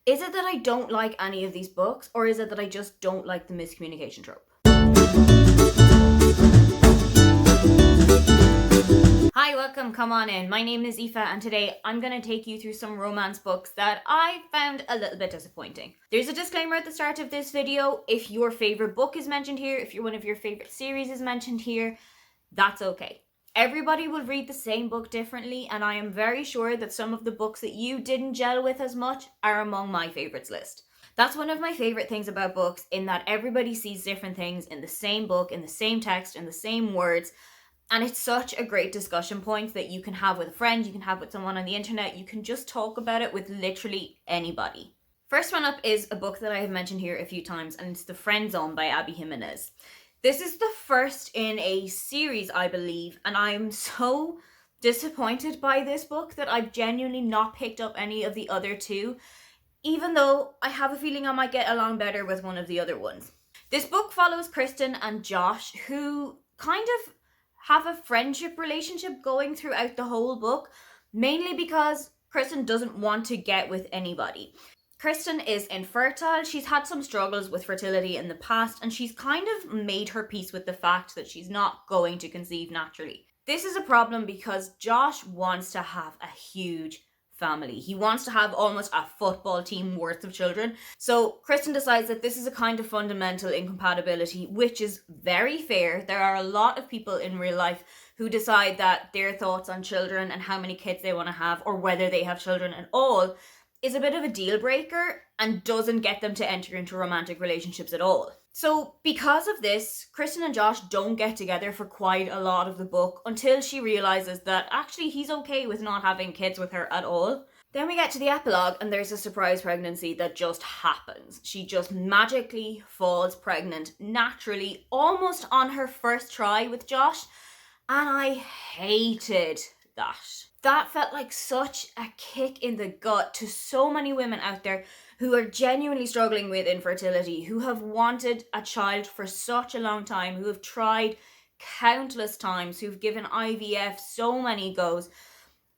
Is it that I don't like any of these books, or is it that I just don't like the miscommunication trope? Hi, welcome, come on in. My name is Aoife, and today I'm going to take you through some romance books that I found a little bit disappointing. There's a disclaimer at the start of this video. If your favourite book is mentioned here, if one of your favourite series is mentioned here, that's okay. Everybody will read the same book differently, and I am very sure that some of the books that you didn't gel with as much are among my favourites list. That's one of my favourite things about books, in that everybody sees different things in the same book, in the same text, in the same words, and it's such a great discussion point that you can have with a friend, you can have with someone on the internet, you can just talk about it with literally anybody. First one up is a book that I have mentioned here a few times, and it's The Friend Zone by Abby Jimenez. This is the first in a series, I believe, and I'm so disappointed by this book that I've genuinely not picked up any of the other two, even though I have a feeling I might get along better with one of the other ones. This book follows Kristen and Josh, who kind of have a friendship relationship going throughout the whole book, mainly because Kristen doesn't want to get with anybody. Kristen is infertile, she's had some struggles with fertility in the past, and she's kind of made her peace with the fact that she's not going to conceive naturally. This is a problem because Josh wants to have a huge family. He wants to have almost a football team worth of children. So Kristen decides that this is a kind of fundamental incompatibility, which is very fair. There are a lot of people in real life who decide that their thoughts on children and how many kids they want to have, or whether they have children at all, is a bit of a deal breaker and doesn't get them to enter into romantic relationships at all. So because of this, Kristen and Josh don't get together for quite a lot of the book until she realizes that actually he's okay with not having kids with her at all. Then we get to the epilogue and there's a surprise pregnancy that just happens. She just magically falls pregnant naturally, almost on her first try with Josh, and I hated that. That felt like such a kick in the gut to so many women out there who are genuinely struggling with infertility, who have wanted a child for such a long time, who have tried countless times, who've given IVF so many goes,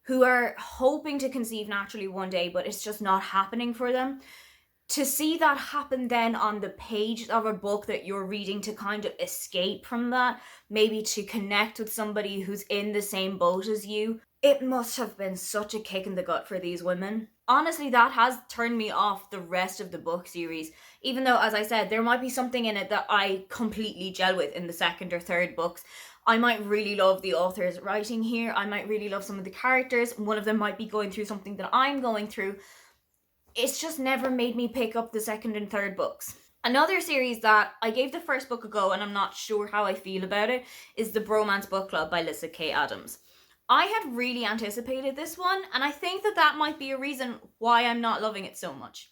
who are hoping to conceive naturally one day, but it's just not happening for them. To see that happen then on the page of a book that you're reading, to kind of escape from that, maybe to connect with somebody who's in the same boat as you, it must have been such a kick in the gut for these women. Honestly, that has turned me off the rest of the book series, even though, as I said, there might be something in it that I completely gel with in the second or third books. I might really love the author's writing here, I might really love some of the characters, one of them might be going through something that I'm going through. It's just never made me pick up the second and third books. Another series that I gave the first book a go and I'm not sure how I feel about it is the Bromance book club by Lyssa Kay Adams. I had really anticipated this one, and I think that might be a reason why I'm not loving it so much.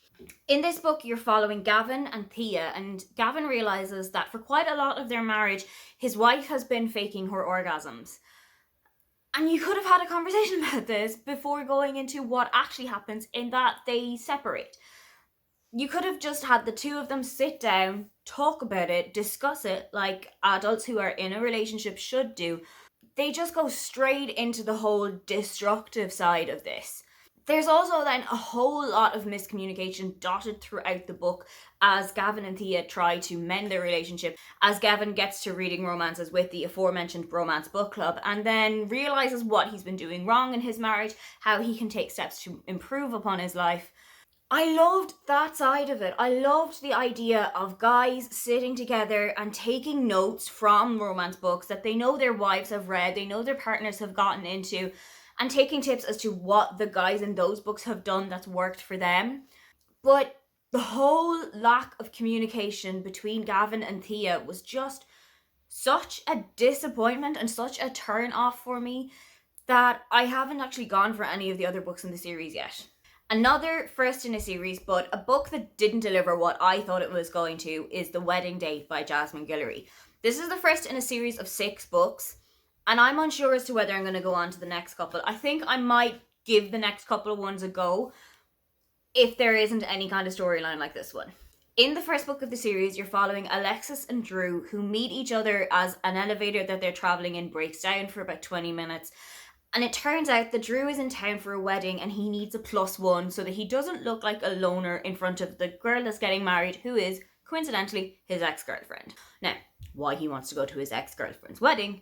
In this book, you're following Gavin and Thea, and Gavin realizes that for quite a lot of their marriage, his wife has been faking her orgasms. And you could have had a conversation about this before going into what actually happens, in that they separate. You could have just had the two of them sit down, talk about it, discuss it like adults who are in a relationship should do. They just go straight into the whole destructive side of this. There's also then a whole lot of miscommunication dotted throughout the book as Gavin and Thea try to mend their relationship, as Gavin gets to reading romances with the aforementioned Bromance book club and then realizes what he's been doing wrong in his marriage, how he can take steps to improve upon his life. I loved that side of it. I loved the idea of guys sitting together and taking notes from romance books that they know their wives have read, they know their partners have gotten into, and taking tips as to what the guys in those books have done that's worked for them. But the whole lack of communication between Gavin and Thea was just such a disappointment and such a turn off for me that I haven't actually gone for any of the other books in the series yet. Another first in a series, but a book that didn't deliver what I thought it was going to, is The Wedding Date by Jasmine Guillory. This is the first in a series of 6 books, and I'm unsure as to whether I'm going to go on to the next couple. I think I might give the next couple of ones a go if there isn't any kind of storyline like this one. In the first book of the series, you're following Alexis and Drew, who meet each other as an elevator that they're traveling in breaks down for about 20 minutes. And it turns out that Drew is in town for a wedding and he needs a +1 so that he doesn't look like a loner in front of the girl that's getting married, who is, coincidentally, his ex-girlfriend. Now, why he wants to go to his ex-girlfriend's wedding,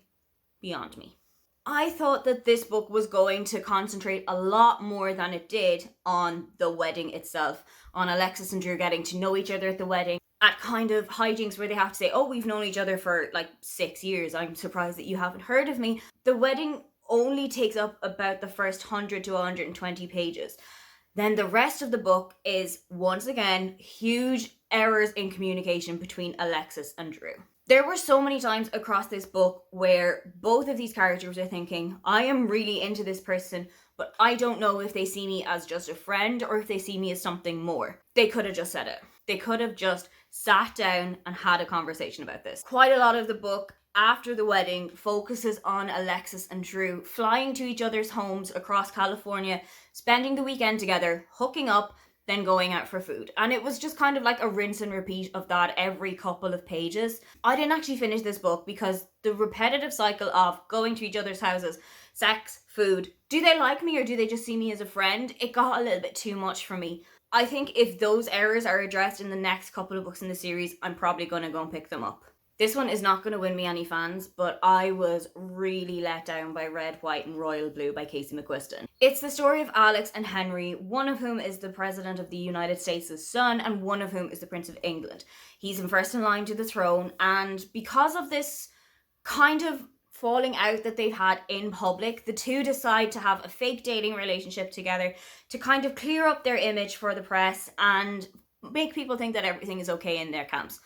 beyond me. I thought that this book was going to concentrate a lot more than it did on the wedding itself, on Alexis and Drew getting to know each other at the wedding, at kind of hijinks where they have to say, oh, we've known each other for like 6 years, I'm surprised that you haven't heard of me. The wedding only takes up about the first 100 to 120 pages. Then the rest of the book is, once again, huge errors in communication between Alexis and Drew. There were so many times across this book where both of these characters are thinking, I am really into this person, but I don't know if they see me as just a friend or if they see me as something more. They could have just said it. They could have just sat down and had a conversation about this. Quite a lot of the book after the wedding focuses on Alexis and Drew flying to each other's homes across California, spending the weekend together, hooking up, then going out for food. And it was just kind of like a rinse and repeat of that every couple of pages. I didn't actually finish this book because the repetitive cycle of going to each other's houses, sex, food, do they like me or do they just see me as a friend? It got a little bit too much for me. I think if those errors are addressed in the next couple of books in the series, I'm probably going to go and pick them up. This one is not going to win me any fans, but I was really let down by Red, White and Royal Blue by Casey McQuiston. It's the story of Alex and Henry, one of whom is the President of the United States' son and one of whom is the Prince of England. He's in first in line to the throne, and because of this kind of falling out that they've had in public, the two decide to have a fake dating relationship together to kind of clear up their image for the press and make people think that everything is okay in their camps.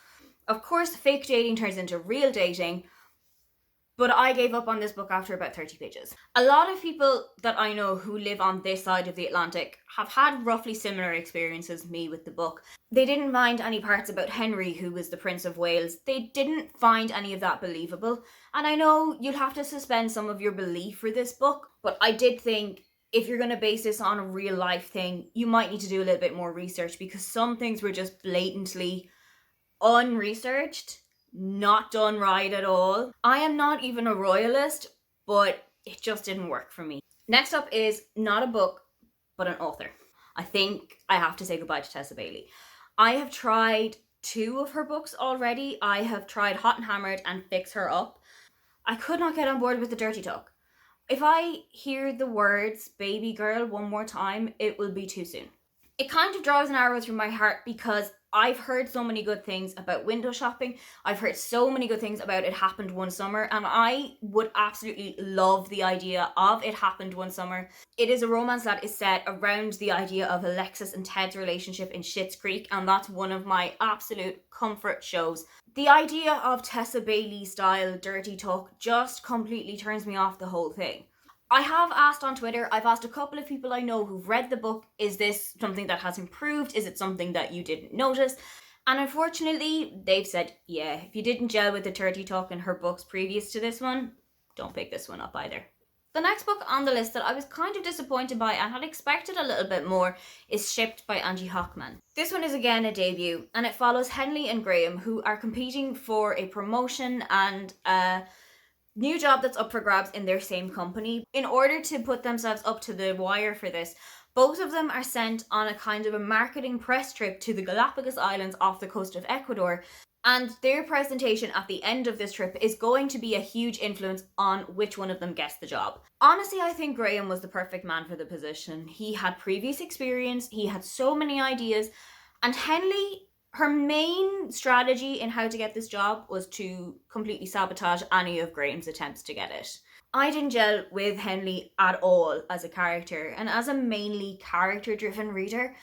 Of course, fake dating turns into real dating, but I gave up on this book after about 30 pages. A lot of people that I know who live on this side of the Atlantic have had roughly similar experiences as me with the book. They didn't mind any parts about Henry, who was the Prince of Wales. They didn't find any of that believable. And I know you'll have to suspend some of your belief for this book, but I did think if you're going to base this on a real life thing, you might need to do a little bit more research because some things were just blatantly unresearched, not done right at all. I am not even a royalist, but it just didn't work for me. Next up is not a book, but an author. I think I have to say goodbye to Tessa Bailey. I have tried 2 of her books already. I have tried Hot and Hammered and Fix Her Up. I could not get on board with the dirty talk. If I hear the words baby girl one more time, it will be too soon. It kind of draws an arrow through my heart because I've heard so many good things about window shopping. I've heard so many good things about It Happened One Summer, and I would absolutely love the idea of It Happened One Summer. It is a romance that is set around the idea of Alexis and Ted's relationship in Schitt's Creek, and that's one of my absolute comfort shows. The idea of Tessa Bailey style dirty talk just completely turns me off the whole thing. I have asked on Twitter, I've asked a couple of people I know who've read the book, is this something that has improved? Is it something that you didn't notice? And unfortunately, they've said, yeah, if you didn't gel with the dirty talk in her books previous to this one, don't pick this one up either. The next book on the list that I was kind of disappointed by and had expected a little bit more is Shipped by Angie Hockman. This one is again a debut, and it follows Henley and Graham, who are competing for a promotion and a new job that's up for grabs in their same company. In order to put themselves up to the wire for this, both of them are sent on a kind of a marketing press trip to the Galapagos Islands off the coast of Ecuador, and their presentation at the end of this trip is going to be a huge influence on which one of them gets the job. Honestly, I think Graham was the perfect man for the position. He had previous experience, he had so many ideas, and Henley, her main strategy in how to get this job was to completely sabotage any of Graham's attempts to get it. I didn't gel with Henley at all as a character, and as a mainly character-driven reader,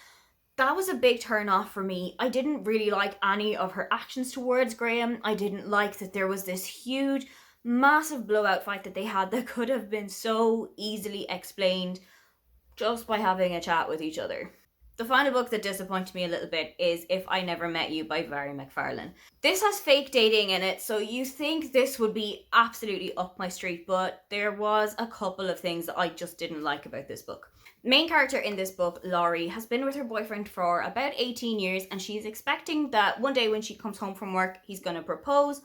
that was a big turn off for me. I didn't really like any of her actions towards Graham. I didn't like that there was this huge, massive blowout fight that they had that could have been so easily explained just by having a chat with each other. The final book that disappointed me a little bit is If I Never Met You by Vary McFarlane. This has fake dating in it, so you think this would be absolutely up my street, but there was a couple of things that I just didn't like about this book. Main character in this book, Laurie, has been with her boyfriend for about 18 years, and she's expecting that one day when she comes home from work, he's going to propose,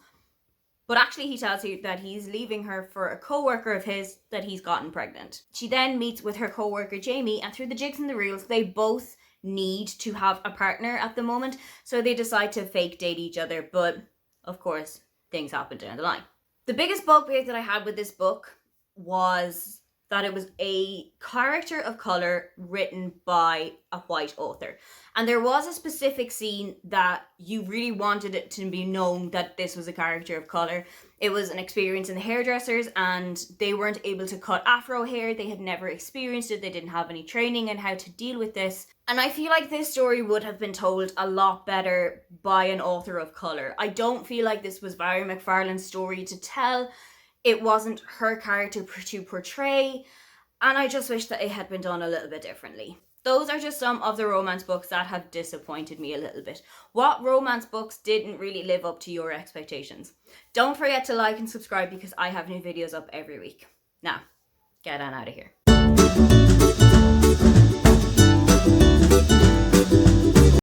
But actually he tells her that he's leaving her for a co-worker of his that he's gotten pregnant. She then meets with her co-worker Jamie, and through the jigs and the reels, they both need to have a partner at the moment, so they decide to fake date each other, but of course things happen down the line. The biggest bugbear that I had with this book was that it was a character of color written by a white author. And there was a specific scene that you really wanted it to be known that this was a character of color. It was an experience in the hairdressers, and they weren't able to cut afro hair. They had never experienced it. They didn't have any training in how to deal with this. And I feel like this story would have been told a lot better by an author of color. I don't feel like this was Barry McFarlane's story to tell. It wasn't her character to portray, and I just wish that it had been done a little bit differently. Those are just some of the romance books that have disappointed me a little bit. What romance books didn't really live up to your expectations? Don't forget to like and subscribe because I have new videos up every week. Now, get on out of here.